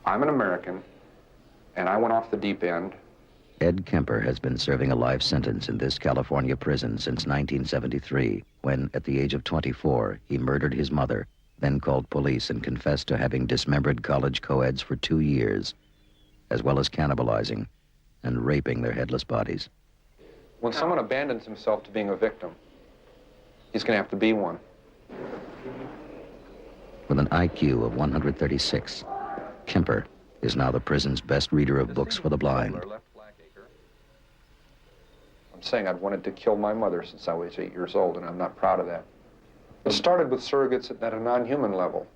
I'm an American, and I went off the deep end. Ed Kemper has been serving a life sentence in this California prison since 1973, when, at the age of 24, he murdered his mother, then called police and confessed to having dismembered college co-eds for 2 years, as well as cannibalizing and raping their headless bodies. When someone abandons himself to being a victim, he's going to have to be one. With an IQ of 136, Kemper is now the prison's best reader of books for the blind. I'm saying I've wanted to kill my mother since I was 8 years old, and I'm not proud of that. It started with surrogates at a non-human level.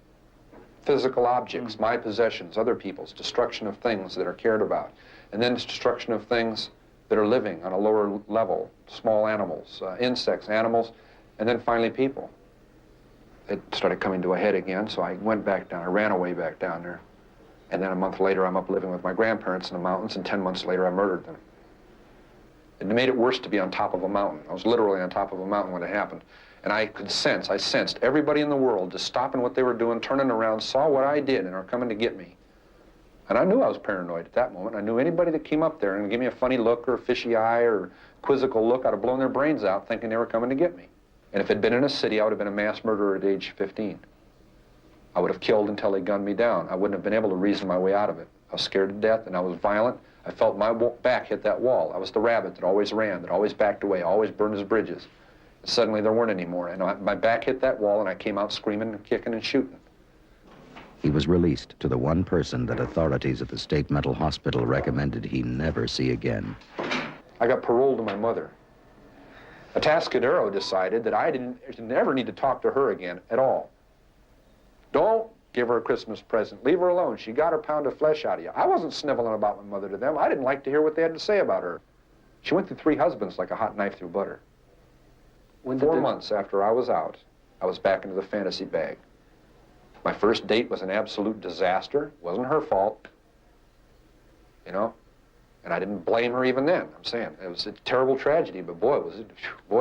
Physical objects, my possessions, other people's, destruction of things that are cared about, and then destruction of things that are living on a lower level, small animals, insects, animals, and then finally people. It started coming to a head again, so I went back down. I ran away back down there. And then a month later, I'm up living with my grandparents in the mountains, and 10 months later, I murdered them. It made it worse to be on top of a mountain. I was literally on top of a mountain when it happened. And I sensed everybody in the world just stopping what they were doing, turning around, saw what I did, and are coming to get me. And I knew I was paranoid at that moment. I knew anybody that came up there and gave me a funny look or a fishy eye or quizzical look, I'd have blown their brains out thinking they were coming to get me. And if it had been in a city, I would have been a mass murderer at age 15. I would have killed until they gunned me down. I wouldn't have been able to reason my way out of it. I was scared to death, and I was violent. I felt my back hit that wall. I was the rabbit that always ran, that always backed away, always burned his bridges. And suddenly there weren't any more, and my back hit that wall, and I came out screaming and kicking and shooting. He was released to the one person that authorities at the state mental hospital recommended he never see again. I got paroled to my mother. Atascadero decided that I didn't ever need to talk to her again at all. Don't give her a Christmas present. Leave her alone. She got her pound of flesh out of you. I wasn't sniveling about my mother to them. I didn't like to hear what they had to say about her. She went through 3 husbands like a hot knife through butter. 4 months after I was out, I was back into the fantasy bag. My first date was an absolute disaster. It wasn't her fault, you know? And I didn't blame her even then. I'm saying it was a terrible tragedy, but boy,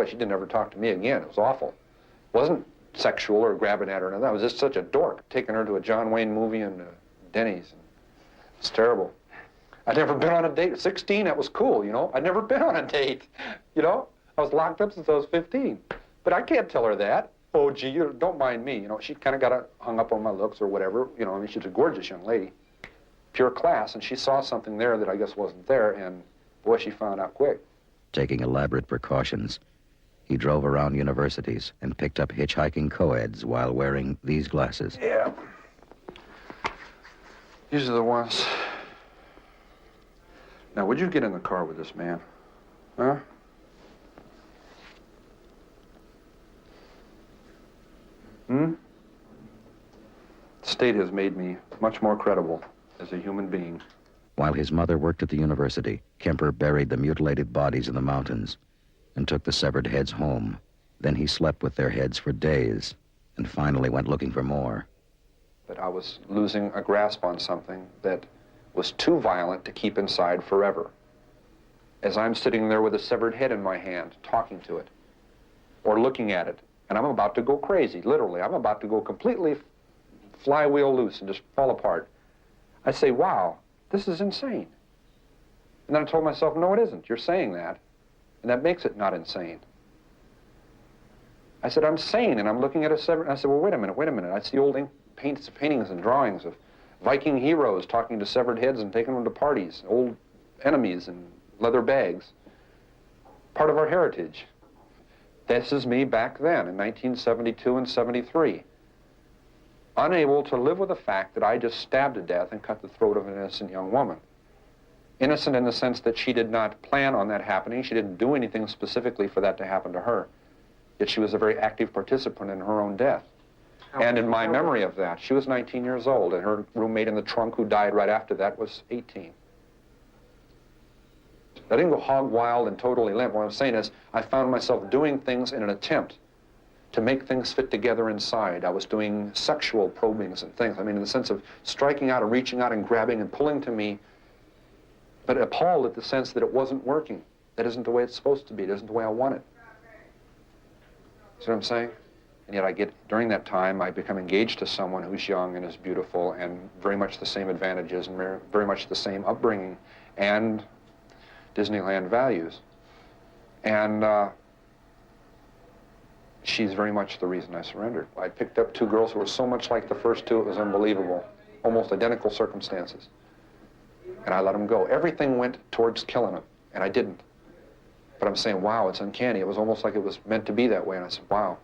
she didn't ever talk to me again. It was awful. It wasn't sexual or grabbing at her, and I was just such a dork, taking her to a John Wayne movie and Denny's. It's terrible. I'd never been on a date. At 16, that was cool, you know? I'd never been on a date, you know? I was locked up since I was 15. But I can't tell her that. Oh, gee, you don't mind me, you know? She kind of got hung up on my looks or whatever, you know? I mean, she's a gorgeous young lady, pure class, and she saw something there that I guess wasn't there, and boy, she found out quick. Taking elaborate precautions, he drove around universities and picked up hitchhiking co-eds while wearing these glasses. Yeah. These are the ones. Now, would you get in the car with this man? Huh? The state has made me much more credible as a human being. While his mother worked at the university, Kemper buried the mutilated bodies in the mountains and took the severed heads home. Then he slept with their heads for days and finally went looking for more. But I was losing a grasp on something that was too violent to keep inside forever. As I'm sitting there with a severed head in my hand, talking to it, or looking at it, and I'm about to go crazy, literally. I'm about to go completely flywheel loose and just fall apart. I say, wow, this is insane. And then I told myself, no, it isn't. You're saying that, and that makes it not insane. I said, I'm sane, and I'm looking at a severed... I said, well, wait a minute. I see old paintings and drawings of Viking heroes talking to severed heads and taking them to parties, old enemies in leather bags. Part of our heritage. This is me back then in 1972 and 73. Unable to live with the fact that I just stabbed to death and cut the throat of an innocent young woman. Innocent in the sense that she did not plan on that happening. She didn't do anything specifically for that to happen to her. Yet she was a very active participant in her own death. And in my memory of that, she was 19 years old, and her roommate in the trunk who died right after that was 18. I didn't go hog wild and totally limp. What I'm saying is I found myself doing things in an attempt to make things fit together inside. I was doing sexual probings and things. I mean, in the sense of striking out and reaching out and grabbing and pulling to me, but appalled at the sense that it wasn't working. That isn't the way it's supposed to be. It isn't the way I want it. See what I'm saying? And yet during that time, I become engaged to someone who's young and is beautiful and very much the same advantages and very much the same upbringing and Disneyland values. And she's very much the reason I surrendered. I picked up two girls who were so much like the first two, it was unbelievable. Almost identical circumstances. And I let them go. Everything went towards killing them, and I didn't. But I'm saying, wow, it's uncanny. It was almost like it was meant to be that way. And I said, wow,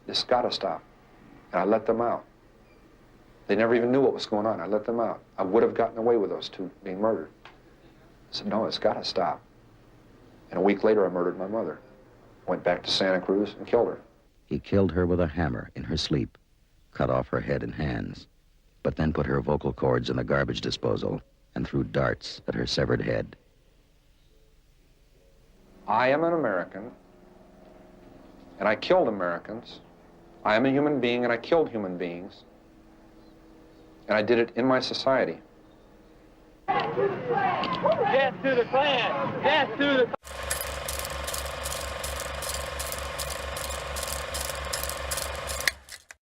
this got to stop. And I let them out. They never even knew what was going on. I let them out. I would have gotten away with those two being murdered. I said, no, it's got to stop. And a week later, I murdered my mother. Went back to Santa Cruz and killed her. He killed her with a hammer in her sleep, cut off her head and hands, but then put her vocal cords in the garbage disposal and threw darts at her severed head. I am an American, and I killed Americans. I am a human being, and I killed human beings. And I did it in my society. Death to the Klan! Death to the